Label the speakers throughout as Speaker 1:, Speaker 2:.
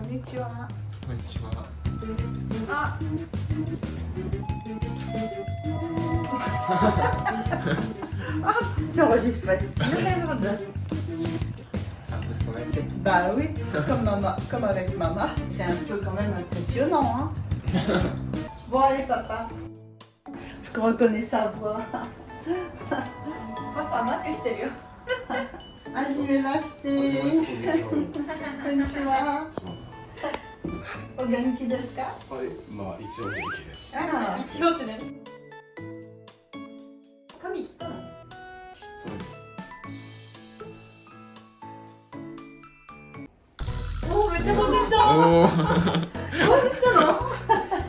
Speaker 1: んにちは。
Speaker 2: こんにちは。
Speaker 1: あ。Ah, c'est enregistré. Je merde.
Speaker 2: Un peu stressé.
Speaker 1: Bah oui, comme maman, comme avec maman. C'est un peu quand même impressionnant, hein. Bon allez papa. Je reconnais sa voix.
Speaker 3: Papa, masque してるよ。
Speaker 1: はじめまして。こんにちは。お元気ですか？
Speaker 4: はい、まあ一応元気です。
Speaker 1: ああ、
Speaker 3: 一応って何？髪切ったの？おお、めっちゃ放置した。
Speaker 2: おお。
Speaker 3: 放置したの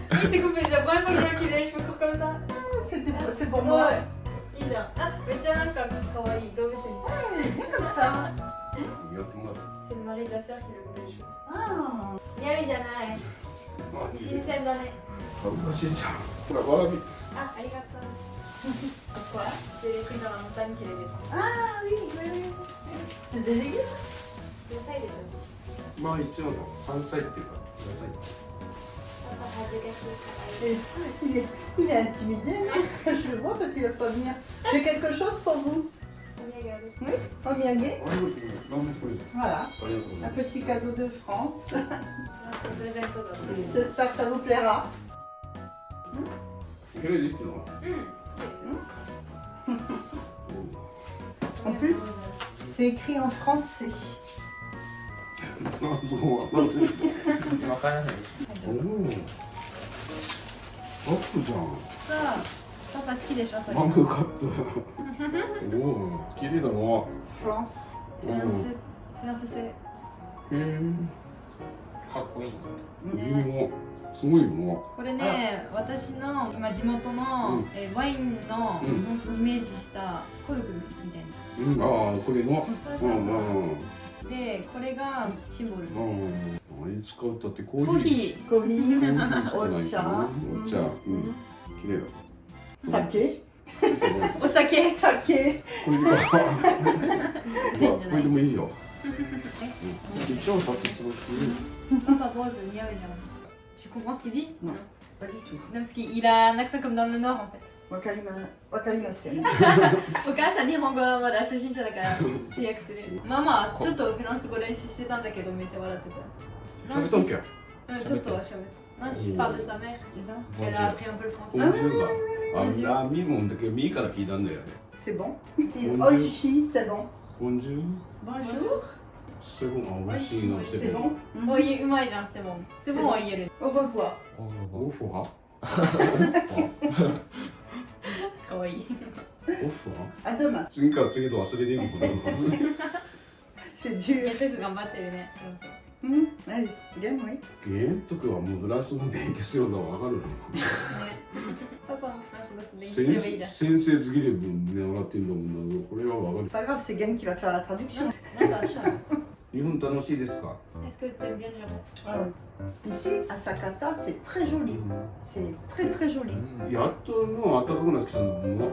Speaker 3: ？C'est coupé, j'ai pas calculé, je me coupe comme ça.
Speaker 1: c'est pour moi.
Speaker 3: いいじゃん。あ、めっちゃなんか可愛い動物みたい。
Speaker 1: Comme ça.
Speaker 4: やってもらって。
Speaker 3: C'est le mari de la sœur qui le voulait jouer.
Speaker 1: Ah.
Speaker 3: 似合いじゃない。
Speaker 4: まあ
Speaker 3: 新鮮だね。
Speaker 4: 恥ずかしいじゃん。ほらわらび。
Speaker 3: あ、ありがとう。
Speaker 1: Pourquoi?
Speaker 3: C'est les fruits dans la montagne qui les défendent.
Speaker 1: Ah oui, oui, oui. C'est des légumes?
Speaker 3: 野菜でしょ。
Speaker 4: まあ一応の山菜っていうか野菜。
Speaker 3: パパ恥ずかしいからいい。
Speaker 1: Et il est intimidé, là. Je le vois parce qu'il n'ose pas venir. J'ai quelque chose pour vous.
Speaker 3: お土産ある。
Speaker 1: Oui, en Miyagi.
Speaker 4: あれなんでこれ。
Speaker 1: Voilà,
Speaker 4: ありがとうござ
Speaker 1: un
Speaker 4: います。
Speaker 1: petit cadeau de France.
Speaker 3: なんかプレゼントだって。
Speaker 1: J'espère que ça vous plaira.
Speaker 4: これでいいっての？En
Speaker 1: plus, c'est écrit en français.
Speaker 4: あ、そうなんで。
Speaker 2: わからない。
Speaker 4: おお。アップじゃん。
Speaker 3: さあ、パパ好きでしょそれ。
Speaker 4: マグカット。おお、綺麗だな。
Speaker 1: France.
Speaker 3: フランス、フランス製。
Speaker 4: へえ。
Speaker 2: かっこいい。
Speaker 4: ね。すごいよな。
Speaker 3: これね、私の今地元の、ワインの、イメージしたコルクみたいな。
Speaker 4: うん、ああ、これの。
Speaker 3: そうそうそう。
Speaker 4: うん。
Speaker 3: で、これがシンボル。
Speaker 4: 何使うったってコ
Speaker 3: コーヒー。
Speaker 1: Colis,
Speaker 4: コーヒー少ないかな。
Speaker 1: お茶。
Speaker 4: お茶。うん。綺麗だ。
Speaker 1: saké.
Speaker 3: お酒。
Speaker 1: Saké.
Speaker 4: これで。まあ、これでもいいよ。一応さっきすごく。
Speaker 3: パパ坊主似合うじゃん。Tu comprends ce qu'il dit?
Speaker 1: Non, pas du tout.
Speaker 3: Non, parce qu'il a un accent comme dans le nord en fait.
Speaker 1: Wakarimase.
Speaker 3: お母さん日本語はまだ初心者だから通訳する。ママはちょっとフランス語練習してたんだけどめっちゃ笑ってた。
Speaker 4: 食べたんけ。
Speaker 3: うん、ちょっとはしゃべった。Non, je parle de sa mère. Elle a appris un peu le
Speaker 4: ボ
Speaker 3: français.
Speaker 4: ンジュールが。あ、ラミもんだけど、ミーから聞いたんだよね。
Speaker 1: C'est bon. Oishi, c'est bon.
Speaker 4: ボンジュール。
Speaker 1: Bonjour.
Speaker 4: セボン、あ、美味しいな、セ
Speaker 1: C'est
Speaker 4: ボ
Speaker 1: bon.
Speaker 3: おいうまいじゃん、セボン。セボンは言える。
Speaker 1: Au revoir.
Speaker 4: ン。オフは。
Speaker 3: かわいい。
Speaker 4: オフは。
Speaker 1: À demain.
Speaker 4: 次から次へと忘れていくことだから。
Speaker 1: C'est
Speaker 3: や
Speaker 1: dur.
Speaker 3: っとく頑張ってるね。
Speaker 1: Allez, bien, oui.
Speaker 4: ゲームとかはもうフランス語勉強するのがわかるの。
Speaker 3: パパもフランス語勉強すればいいじゃん。
Speaker 4: 先生好きで習ってんだもんな。これはわかる。
Speaker 1: Pas grave, c'est Gagne qui va faire la traduction.
Speaker 3: なんかしたの？
Speaker 4: 日本楽しいですか。
Speaker 3: Est-ce que t'aimes bien le Japon?
Speaker 1: Ah ouais. Ici, à Sakata, c'est très joli. C'est très très joli.
Speaker 4: やっともう暖かくなってきたんだもんな。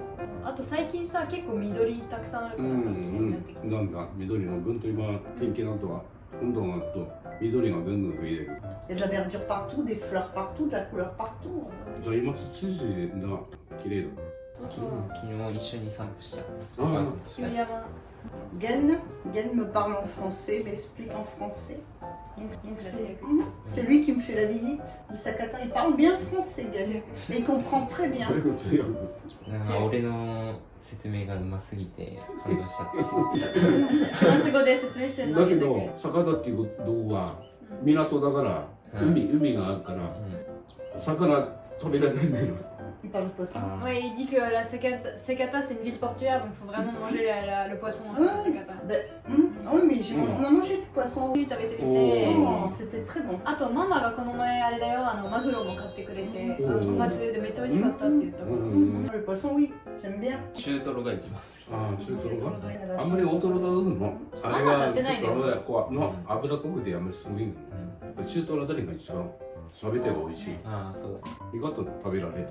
Speaker 3: あと最近さ、結構緑たくさんあるからさ、気になってきた。
Speaker 4: なんだ緑のぐんと今天気のとは温度が上がると緑がぐんぐん増えていく。
Speaker 1: Il y a de la verdure partout, des fleurs partout, de la couleur partout.
Speaker 4: じゃあ今ツツジが綺麗だ。
Speaker 3: そうそう。
Speaker 2: 昨日一緒に散歩した。
Speaker 4: ああ、
Speaker 3: 日和山。
Speaker 1: Gagne me parle en français, m'explique en français. Donc
Speaker 3: c'est-
Speaker 1: c'est lui qui me fait la visite de Sakata. Il parle bien français, Gagne. Et il comprend très bien.
Speaker 4: これが強い。
Speaker 2: なんか俺の説明がうますぎて感動しちゃった。
Speaker 3: フランス語で説明してるのを
Speaker 4: だけ
Speaker 3: 見た
Speaker 4: ど坂田っていうことは港だから海があるから魚食べられないんだよ。
Speaker 1: Il parle poisson.
Speaker 3: Ouais, il dit que la Sakata c'est une ville portuaire donc il faut vraiment manger le poisson en
Speaker 1: Ouais.
Speaker 3: Sakata.
Speaker 1: Ben, ah oui, mais on a mangé du poisson.
Speaker 3: 食べてみて。
Speaker 1: Oh, c'était très bon.
Speaker 3: あとママがこの前あれだよ、マグロも買ってくれて、小松でめっちゃ美味しかったって言ったから。
Speaker 1: Le poisson, oui, j'aime bien.
Speaker 2: 中トロが一番好き。
Speaker 4: ああ、中トロがあんまり大トロだのあれはちょっとこうの脂濃くてあんまりすごいの。中トロだれが一番食べて美味しい。
Speaker 2: ああ、そう。
Speaker 4: 意外と食べられてる。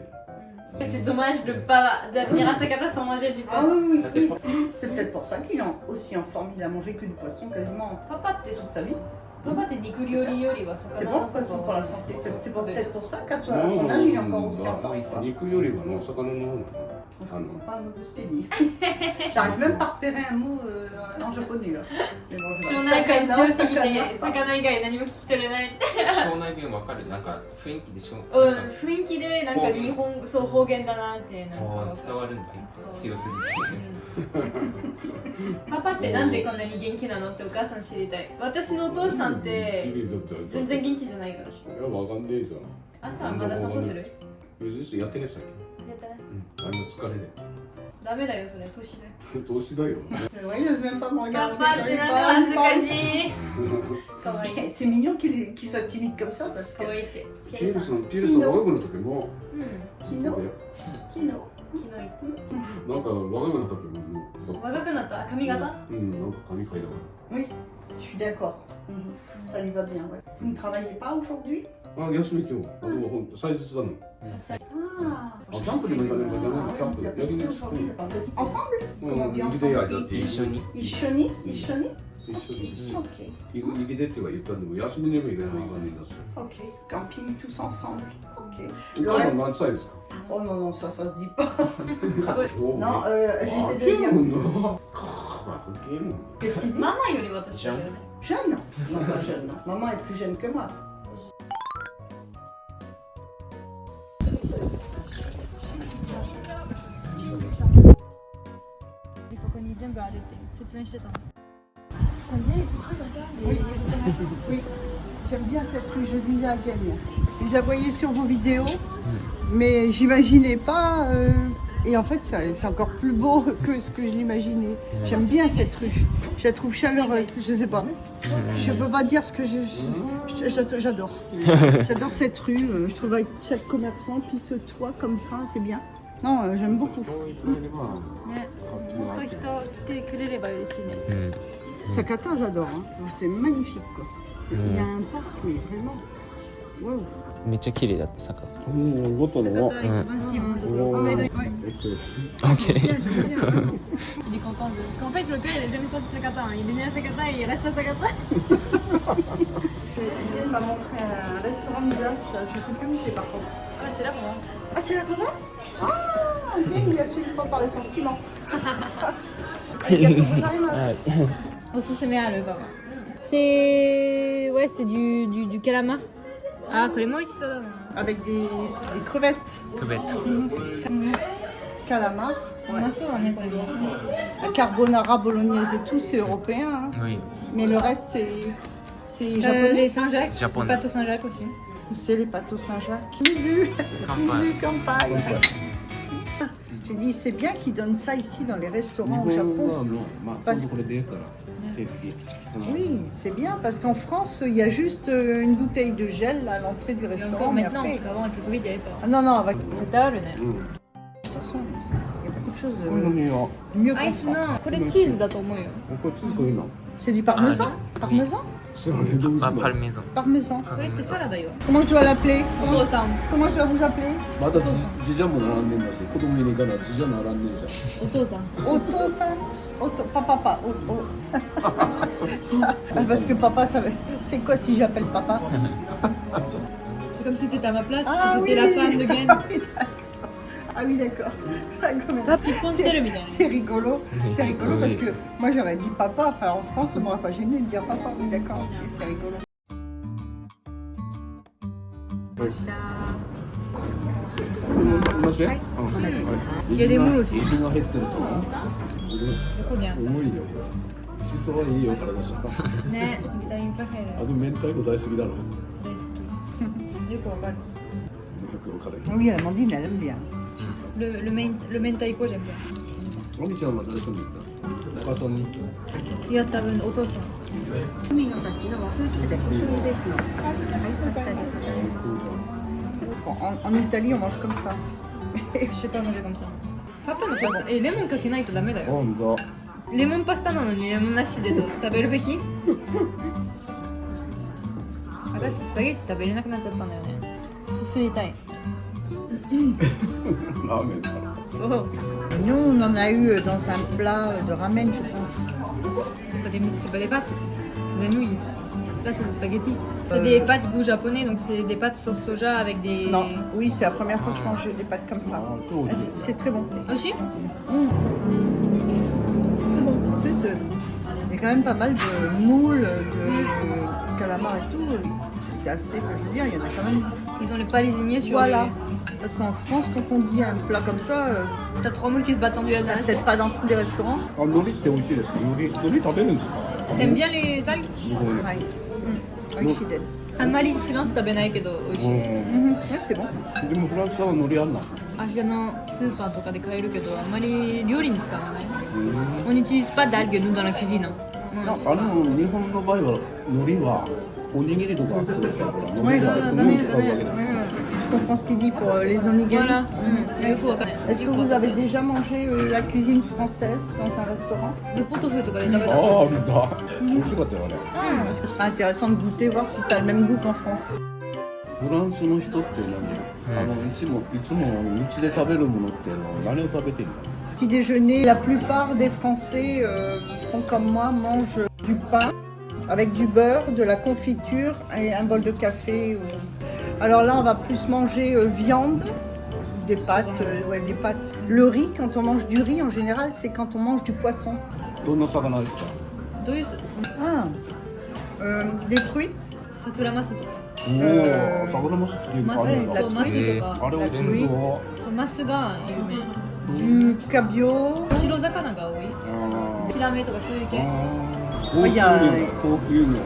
Speaker 3: C'est dommage de pas venir à Sakata sans manger du
Speaker 1: Ah
Speaker 3: poisson.
Speaker 1: oui, oui, oui. C'est peut-être pour ça qu'il est aussi en forme. Il a mangé que du poisson quasiment
Speaker 3: Papa,
Speaker 1: toute sa vie.
Speaker 3: パパって肉料理よりは
Speaker 1: C'est
Speaker 3: 魚
Speaker 1: bon
Speaker 3: の
Speaker 1: parce que
Speaker 3: 方
Speaker 1: pour
Speaker 3: が
Speaker 1: la santé. C'est peut-être pour ça qu'à son âge, il est encore aussi en forme. quoi.
Speaker 4: 肉よりはね、お魚の方が
Speaker 1: Je ne comprends pas un mot de ce qu'il dit. J'arrive même pas à repérer un mot en japonais là. Mais bon, c'est
Speaker 3: 腸
Speaker 1: vrai.
Speaker 3: 内感強すぎ
Speaker 1: Sakana,
Speaker 3: て魚以外何も聞き取れない。
Speaker 2: 庄内弁わかるなんか雰囲気でしょ
Speaker 3: うん、雰囲気でなんか日本そう方言だなってなんか
Speaker 2: 伝わるんだ強すぎて
Speaker 3: パパってなんでこんなに元気なのってお母さん知りたい。私のお父さんって全然元気じゃないから。
Speaker 4: いや、わかんねえじゃん。
Speaker 3: 朝まだ散歩する？
Speaker 4: やってねさっき。
Speaker 3: やったね。
Speaker 4: あの疲れで。
Speaker 3: ダメだよそれ年で。
Speaker 4: 年だよ。
Speaker 1: Ouais, il n'ose même pas me
Speaker 3: 頑
Speaker 1: regarder.
Speaker 3: 張ってなんか恥ずかしい。かわいい。
Speaker 1: C'est mignon qu'il soit timide comme ça parce
Speaker 3: か
Speaker 1: que.
Speaker 3: わいいって。
Speaker 4: ピルソン泳ぐの時も、
Speaker 3: うん。
Speaker 1: Kino, Kino.
Speaker 3: 昨日言っ
Speaker 4: なんか若くなった時も、
Speaker 3: た。若くなった髪型？
Speaker 4: なんか髪描いたか
Speaker 1: Oui, je suis d'accord. Ça lui va bien. Ouais. Vous ne travaillez pas aujourd'hui?
Speaker 4: ら。あ、休み今日。あ、でもほんと祭日だの。
Speaker 1: Ah.
Speaker 4: キャンプでも行かないもんね。キャンプ。焼肉好き。
Speaker 1: Ensemble?
Speaker 4: う
Speaker 1: Comment on
Speaker 4: ん、
Speaker 1: dit
Speaker 4: 行きでや
Speaker 1: ensemble?
Speaker 4: だって
Speaker 2: 一緒に
Speaker 1: Ishoni? Ishoni?
Speaker 4: 一緒に。
Speaker 1: Ok.
Speaker 4: 行きでっては言ったんでも休みにも行かないかんねんだし。
Speaker 1: Ok. Camping tous ensemble. Ok.
Speaker 4: お母さん何歳ですか？
Speaker 1: Oh non, non, ça se dit pas.
Speaker 4: お
Speaker 1: Non,
Speaker 4: あ
Speaker 1: j'essaie de
Speaker 4: ゲー
Speaker 1: dire.
Speaker 4: ムの。ゲーム。
Speaker 1: Qu'est-ce qu'il dit?
Speaker 3: ママより私だよね。
Speaker 1: Jeune? Non, pas jeune. Maman est plus jeune que moi.
Speaker 3: ここに全部あるって説明してたの。
Speaker 1: Oui, j'aime bien cette rue, je disais à Gagne. Je la voyais sur vos vidéos, mais j'imaginais pas. Et en fait, c'est encore plus beau que ce que je l'imaginais. J'aime bien cette rue. Je la trouve chaleureuse, je sais pas. Je peux pas dire ce que j'adore. J'adore cette rue. Je trouve avec chaque commerçant, puis ce toit comme ça, c'est bien. Non, j'aime beaucoup.
Speaker 3: ね、もっと人来てくれれば嬉しいね。
Speaker 1: Sakata, j'adore. Hein. C'est magnifique, quoi. Il y a un parc, mais vraiment. Waouh.
Speaker 2: めっちゃ綺麗だった坂
Speaker 4: もうごとの。
Speaker 3: 坂田一番好きなところ。
Speaker 4: お
Speaker 1: Ouais.
Speaker 2: OK
Speaker 1: J'aime bien.
Speaker 3: Il est content de... Parce qu'en fait, le père, il est jamais sorti de Sakata. Hein. Il est né à Sakata et il reste à Sakata.
Speaker 1: Elle m'a montré un restaurant de glace, je sais plus où c'est par contre.
Speaker 3: Ah, c'est là pour moi.
Speaker 1: Ah, c'est la Koda? Ah, bien, il a su pas par les sentiments. Arigatou gozaimasu.
Speaker 3: おすすめあるパパ。C'est... Ouais, c'est du calamar. Ah, これも美味しそうだな。
Speaker 1: Avec des crevettes.
Speaker 2: クベット
Speaker 1: Calamar.
Speaker 3: うまそうだね、これも。
Speaker 1: La carbonara bolognaise et tout, c'est européen. Hein.
Speaker 2: Oui
Speaker 1: Mais le reste, c'est
Speaker 3: Les
Speaker 1: japonais.
Speaker 3: Saint-Jacques.
Speaker 2: Japonais.
Speaker 3: Les pâtes au Saint-Jacques aussi.
Speaker 1: C'est les pâtes au Saint-Jacques. Bisous. Bisous, campagne. J'ai dit, c'est bien qu'ils donnent ça ici dans les restaurants au Japon. Parce-
Speaker 4: これでいいから。
Speaker 1: Oui, c'est bien parce qu'en France, il y a juste une bouteille de gel à l'entrée du
Speaker 3: Et encore
Speaker 1: restaurant. Mais
Speaker 3: maintenant,
Speaker 1: après...
Speaker 3: parce qu'avant, avec le Covid, il n'y avait pas.
Speaker 1: Ah non, non, avec... de
Speaker 3: 絶対あるね。
Speaker 1: toute façon, il y a beaucoup de choses
Speaker 4: これ何よ。
Speaker 1: mieux
Speaker 3: ア
Speaker 1: qu'en
Speaker 3: イスの
Speaker 1: France.
Speaker 3: これチーズだと思うよ。
Speaker 4: これチーズこういうの。
Speaker 1: C'est du parmesan?
Speaker 2: Ah,
Speaker 1: Parmesan?
Speaker 4: それどうす
Speaker 2: あ
Speaker 4: るの？
Speaker 2: パルメゾン
Speaker 1: Parmesan.
Speaker 3: これってサラダよ。
Speaker 1: Comment je dois l'appeler?
Speaker 3: お父さん。
Speaker 1: Comment je dois vous appeler?
Speaker 4: まだじじゃも並んでんだし、子供いねえからじじゃ並んでんじゃん。
Speaker 3: お父さん。
Speaker 1: Oto-san? Papa. Ah, parce que papa, c'est quoi si j'appelle papa?
Speaker 3: C'est comme si t'étais à ma place,
Speaker 1: Ah
Speaker 3: c'était la femme de Gen.
Speaker 1: Ah oui, d'accord. Ah, quand même.
Speaker 3: 結婚してるみたいな。
Speaker 1: C'est rigolo. C'est rigolo
Speaker 2: Oui.
Speaker 1: parce que moi j'aurais dit papa. Enfin, en France, ça m'aurait pas gêné de dire papa. Oui, d'accord. Ok, c'est rigolo.
Speaker 4: 同じ？はい。
Speaker 3: いやでも
Speaker 4: エビが入ってると。
Speaker 3: どこにある
Speaker 4: 無理よ。しそはいいよ体さ。
Speaker 3: ね、ビタミンパフェ
Speaker 4: あと明太子大好きだろ。
Speaker 3: 大好き。よくわかる。
Speaker 4: よくわかるけど。
Speaker 1: Oui, Amandine, elle aime bien.
Speaker 3: Le mentaiko, j'aime bien.
Speaker 4: おみちゃんは誰とも言った？お母さんに。
Speaker 3: いや、多分お父さん。
Speaker 5: 海の幸の和風酒でお醤油ベースのパスタでございます。
Speaker 1: En Italie, on mange comme ça.
Speaker 3: Je sais pas manger comme ça. パパのパスタ、レモンかけないとダメだよ。
Speaker 4: 本当。
Speaker 3: レモンパスタなのにレモンなしで食べるべき？私スパゲッティ食べれなくなっちゃったんだよね。すすりたい。
Speaker 4: ラーメンだ。
Speaker 3: そう。
Speaker 1: Nous, on en a eu dans un plat de ramen, je pense.
Speaker 3: C'est pas des pâtes, c'est des nouilles. Là, c'est des spaghettis. C'est des pâtes goût japonais, donc c'est des pâtes sauce soja avec des.
Speaker 1: Non, oui, c'est la première fois que je mange des pâtes comme ça. C'est très bon.
Speaker 3: Aussi
Speaker 1: C'est bon. En plus, il y a quand même pas mal de moules, de calamars et tout. C'est assez, je veux dire, il y en a quand même.
Speaker 3: Ils ont les pas lésignés sur
Speaker 1: Voilà. Parce qu'en France, quand on dit un plat comme ça,
Speaker 3: T'as 3 moules qui se battent en duel dans la
Speaker 1: peut-être pas dans tous les restaurants.
Speaker 4: あ、海苔って美味しいですか？海苔食べるんですか？
Speaker 3: T'aimes bien les algues
Speaker 4: 日本で。
Speaker 1: Ouais. Oui, je suis dead.
Speaker 3: あんまりフランス食べないけど美味しい。
Speaker 1: Ouais, c'est bon.
Speaker 4: でもフランスは海苔あんな。
Speaker 3: アジアのスーパーとかで買えるけどあんまり料理に使わない。On n'utilise pas d'algues nous dans la cuisine.
Speaker 4: 日本の場合は海苔はおにぎりとか作るから海
Speaker 1: はい
Speaker 4: 苔はそのまま使うわけだ。
Speaker 1: Je comprends ce qu'il dit pour les onigiri.
Speaker 3: Voilà.よくわかんない。
Speaker 1: Est-ce que vous avez déjà mangé la cuisine française dans un restaurant?
Speaker 3: でポトフとかで食べた。
Speaker 4: ああ、見た。美味しかったよね。
Speaker 1: Parce que ce serait intéressant de goûter, voir si ça a le même goût qu'en France.
Speaker 4: フランスの人って何？いつも道で食べるものって何を食べてるんだ？
Speaker 1: Petit déjeuner, la plupart des Français font comme moi, mangent du pain avec du beurre, de la confiture et un bol de café. Alors là, on va plus manger viande, des pâtes, ouais, des pâtes. Le riz, quand on mange du riz, en général, c'est quand on mange du poisson.
Speaker 4: どんな魚ですか？
Speaker 3: どういう
Speaker 1: Ah, des truites,
Speaker 3: 桜マスとか。
Speaker 4: おお、魚マス釣り
Speaker 3: マ
Speaker 4: あるんだ。
Speaker 3: スそうマスとか。
Speaker 4: あれ美味しいぞ。
Speaker 3: そうマスが有名。
Speaker 1: du cabillaud.
Speaker 3: 白魚が多い。ヒラメとかそういう系。
Speaker 4: 高級魚。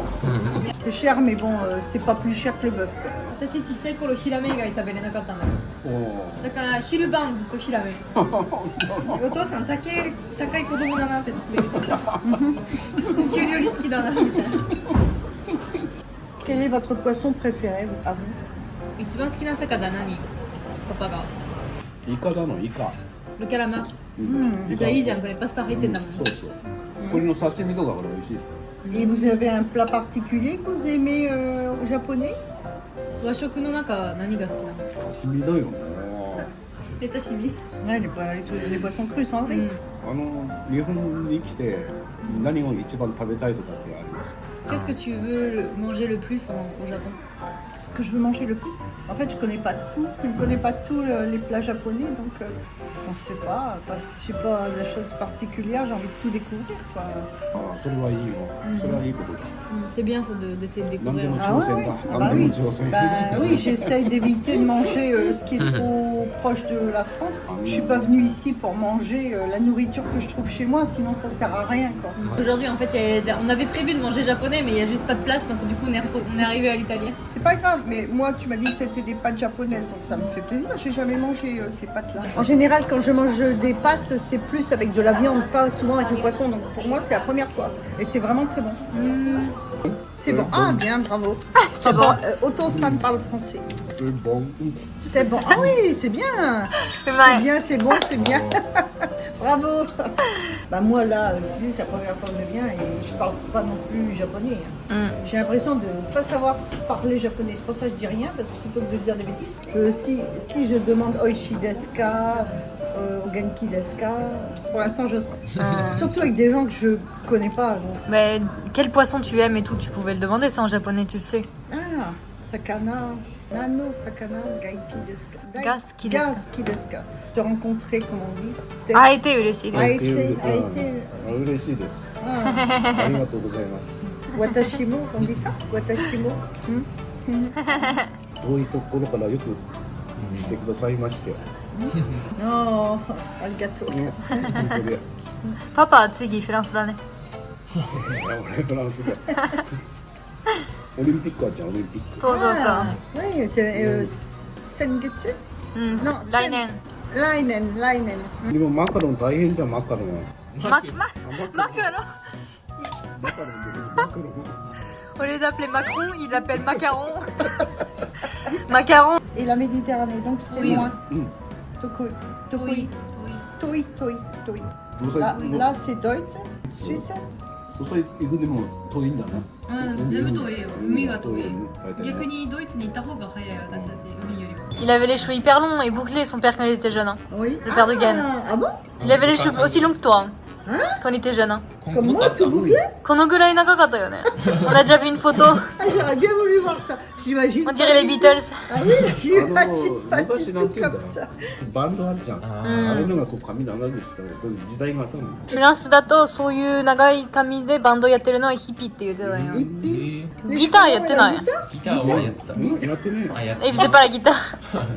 Speaker 1: C'est cher, mais bon, c'est pas plus cher que le bœuf. Quoi.
Speaker 3: 私ちっちゃい頃ヒラメ以外食べれなかったんだよ。
Speaker 4: おお。
Speaker 3: だから昼晩ずっとヒラメ。お父さん高い子供だなってずっと言ってた。高級料理好きだなみたいな。
Speaker 1: Quel est votre poisson préféré à vous?
Speaker 3: 一番好きな魚何？パパが。
Speaker 4: イカだのイカ。
Speaker 3: ルキャラマ。
Speaker 4: うん。
Speaker 3: じゃあいいじゃんこれパスタ入ってんだもん。
Speaker 4: そうそう。これの刺身とかこれ美味しい。
Speaker 1: Et vous avez un plat particulier que vous aimez au japonais?
Speaker 3: 和食の中何が好きなの？
Speaker 4: 刺身だよね。
Speaker 3: で刺身。
Speaker 1: Ouais, les poissons crus sans riz.
Speaker 4: 日本に来て何を一番食べたいとかってあります？
Speaker 3: Qu'est-ce que tu veux manger le plus au Japon?
Speaker 1: Ce que je veux manger le plus? En fait, je connais pas tout. Je ne connais pas tous les plats japonais, donc je ne sais pas. Parce que je sais pas des choses particulières. J'ai envie de tout découvrir, quoi.
Speaker 4: ああ、それはいいよ。それはいいことだ。
Speaker 3: C'est bien ça d'essayer de
Speaker 4: 何で
Speaker 3: découvrir.
Speaker 4: も
Speaker 1: Ah
Speaker 4: 挑
Speaker 1: ouais,
Speaker 4: 戦
Speaker 1: ouais.
Speaker 4: だ。
Speaker 1: Ah
Speaker 4: 何
Speaker 1: bah
Speaker 4: で
Speaker 1: oui.
Speaker 4: も挑戦。
Speaker 1: Bah oui, j'essaye d'éviter de manger ce qui est trop proche de la France. Je suis pas venue ici pour manger la nourriture que je trouve chez moi, sinon ça sert à rien, quoi.
Speaker 3: Aujourd'hui en fait on avait prévu de manger japonais mais il y a juste pas de place donc du coup on est arrivé à l'italien.
Speaker 1: C'est pas grave, mais moi tu m'as dit que c'était des pâtes japonaises, donc ça me fait plaisir. J'ai jamais mangé ces pâtes-là. En général, quand je mange des pâtes, c'est plus avec de la viande, pas souvent avec le poisson. Donc pour moi, c'est la première fois, et c'est vraiment très bon. C'est bon. Ah bien, bravo. C'est bon. Otto-san parle français.
Speaker 4: すごい。
Speaker 1: C'est bon. Ah oui, c'est bien. C'est bien, c'est bon, c'est bien. Bravo. Bah moi là, tu sais, c'est la première fois que je viens et je parle pas non plus japonais. Hein. J'ai l'impression de pas savoir parler japonais. C'est pour ça que je dis rien, parce que plutôt que de dire des bêtises. Si je demande Oishi desu ka, Genki desu ka, pour l'instant j'ose pas. Surtout avec des gens que je connais pas. Donc.
Speaker 3: Mais quel poisson tu aimes et tout, tu pouvais le demander ça en japonais, tu le sais.
Speaker 1: Ah, sakana, nano, sakana, gaiki desu ka.
Speaker 3: Gaski desu ka.
Speaker 1: Gaski desu ka. Te rencontrer, comme on dit.
Speaker 3: 会えて嬉しいです。
Speaker 1: 会えて
Speaker 4: 嬉しいです。
Speaker 1: Ah.
Speaker 4: ありがとうございます。
Speaker 1: Watashimo, on dit ça? Watashimo.
Speaker 4: 遠いところからよく来てくださいまして。
Speaker 1: Oh, arigato.
Speaker 4: 本当で。
Speaker 3: パパは次フランスだね。
Speaker 4: いや俺フランスで。オリンピックはじゃんオリンピック。
Speaker 3: そうそうそう。
Speaker 1: Ah, oui, c'est Sengetsu?
Speaker 3: うん、
Speaker 1: の
Speaker 3: 来年。
Speaker 1: Lainen.
Speaker 4: でもマカロン大変じゃんマカロンは。
Speaker 3: マカロン
Speaker 4: マカロンでマカロン。
Speaker 3: Au lieu d'appeler Macron, il l'appelle Macaron. Macaron.
Speaker 1: Et la Méditerranée, donc c'est
Speaker 3: Oui.
Speaker 1: loin.
Speaker 4: うん。
Speaker 1: Tokoi.
Speaker 3: 遠い。
Speaker 1: Toi.
Speaker 4: どう
Speaker 1: Là,
Speaker 4: せ
Speaker 1: là c'est Deutsch, Suisse.
Speaker 4: どうせ行くでも遠いんだな。
Speaker 3: 全部遠いよ。海が遠い。逆
Speaker 4: に。
Speaker 3: にドイツに行った方が早い私たち海よりも。Il avait les cheveux hyper longs et bouclés son père quand il était jeune. Hein.
Speaker 1: Oui.
Speaker 3: Le père de Gaël.
Speaker 1: Ah bon?
Speaker 3: Il avait les cheveux aussi longs que toi. Hein.
Speaker 6: quand on était jeune. Hein.
Speaker 1: Comme moi, tout bouclé.
Speaker 6: このぐらい長かったよね。On a déjà vu une photo.
Speaker 1: Ah, j'aurais bien voulu voir ça. J'imagine.
Speaker 6: On dirait les Beatles.
Speaker 1: Ah oui, j'imagine pas du
Speaker 4: 昔
Speaker 1: tout
Speaker 4: なんて言うん
Speaker 1: comme
Speaker 4: だ
Speaker 1: ça.
Speaker 4: バンドあるじゃん、
Speaker 2: あ
Speaker 4: あれのがこう髪長くした時代があったの。
Speaker 6: フランスだとそういう長い髪でバンドやってるのはヒッピーって言ってたよ。
Speaker 1: Hippie. Les
Speaker 6: ギター
Speaker 1: cheveux
Speaker 6: やってない。
Speaker 1: longs, la guitare.
Speaker 2: ギターはやってた。
Speaker 4: やってね
Speaker 2: あ、やっ
Speaker 6: Il faisait pas la guitare.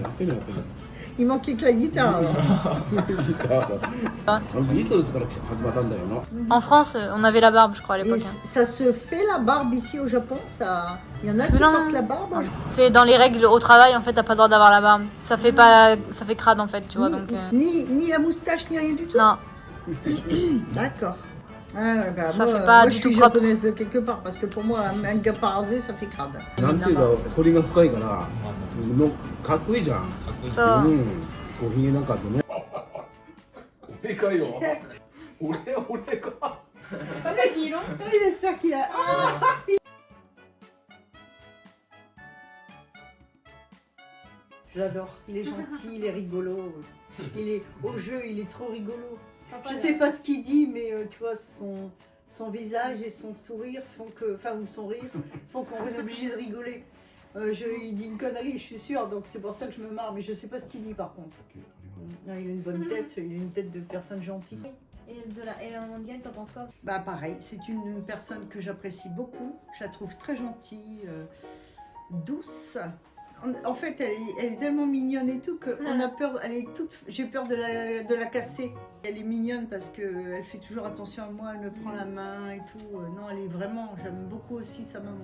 Speaker 4: やってるやってる
Speaker 1: Il manquait que la guitare alors.
Speaker 4: ギターだビートルズから始まったんだよな。
Speaker 6: En France, on avait la barbe, je crois, à
Speaker 1: Et
Speaker 6: l'époque.
Speaker 1: ça se fait la barbe ici au Japon ça... Il y en a qui
Speaker 6: Non.
Speaker 1: portent la barbe.
Speaker 6: C'est dans les règles au travail, en fait, t'as pas le droit d'avoir la barbe. Ça fait pas, ça fait crade, en fait, tu vois.
Speaker 1: Ni,
Speaker 6: Donc,
Speaker 1: ni la moustache, ni rien du tout.
Speaker 6: non.
Speaker 1: D'accord. Ah, ouais, bah,
Speaker 6: Ça
Speaker 1: moi,
Speaker 6: fait pas
Speaker 1: moi,
Speaker 6: du
Speaker 1: je
Speaker 6: tout
Speaker 1: suis
Speaker 6: propre.
Speaker 1: japonaise quelque part parce que pour moi un gars parlé ça fait crade.
Speaker 4: なんていうか彫りが深いからのかっこいいじゃん。
Speaker 2: かっこいい。
Speaker 6: そうう。
Speaker 4: ん、こうひげなんかあってね。俺かよ。俺か。
Speaker 1: J'espère qu'il a... J'adore, il est gentil, il est rigolo. Il est au jeu, il est trop rigolo. Je sais pas ce qu'il dit, mais tu vois, son visage et son sourire font que, enfin, ou son rire font qu'on est obligé de rigoler. Il dit une connerie, je suis sûre, donc c'est pour ça que je me marre, mais je sais pas ce qu'il dit par contre. Non, il a une bonne tête, il a une tête de personne gentille.
Speaker 3: Et de la Ella Mondiale, t'en penses quoi?
Speaker 1: Bah pareil, c'est une personne que j'apprécie beaucoup, je la trouve très gentille, douce. En fait, elle est tellement mignonne et tout qu'on a peur, j'ai peur de la casser. Elle est mignonne parce qu'elle fait toujours attention à moi, elle me prend la main et tout. Non, elle est vraiment, j'aime beaucoup aussi sa maman.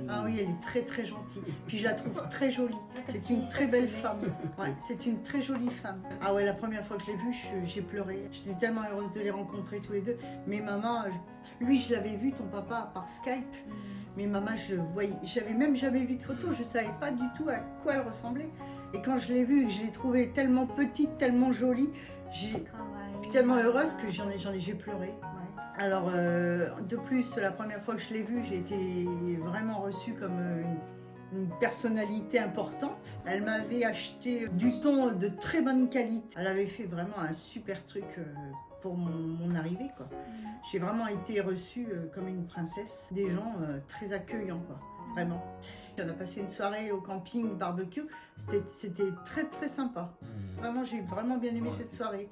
Speaker 1: Ah oui, elle est très très gentille. Puis je la trouve très jolie. C'est une très belle femme. Ouais, c'est une très jolie femme. Ah ouais, la première fois que je l'ai vue, j'ai pleuré. J'étais tellement heureuse de les rencontrer tous les deux. Mais maman, lui je l'avais vu, ton papa, par Skype. Mais maman, je le voyais, j'avais même jamais vu de photo, je savais pas du tout à quoi elle ressemblait. Et quand je l'ai vue et que je l'ai trouvée tellement petite, tellement jolie, j'ai tellement heureuse que j'ai pleuré. Ouais. Alors, de plus, la première fois que je l'ai vue, j'ai été vraiment reçue comme une personnalité importante. Elle m'avait acheté du thon de très bonne qualité. Elle avait fait vraiment un super truc pour mon arrivée, quoi. J'ai vraiment été reçue comme une princesse, des gens très accueillants, quoi, vraiment. On a passé une soirée au camping barbecue, c'était très très sympa. Vraiment, j'ai vraiment bien aimé cette soirée.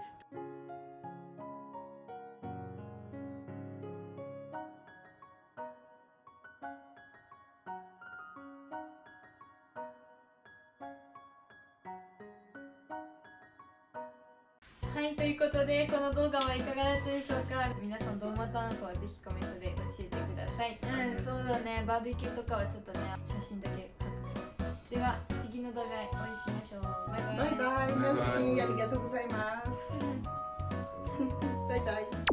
Speaker 3: Ouais、ということでこの動画はいかがだったでしょうか。皆さんどう思ったのかはぜひコメントで教えてください。そうだね、バーベキューとかはちょっとね、写真だけ撮っておきます。では次の動画でお会いしましょう。バイバイ。
Speaker 1: Bye bye, merci, arigatou gozaimasu. Bye bye.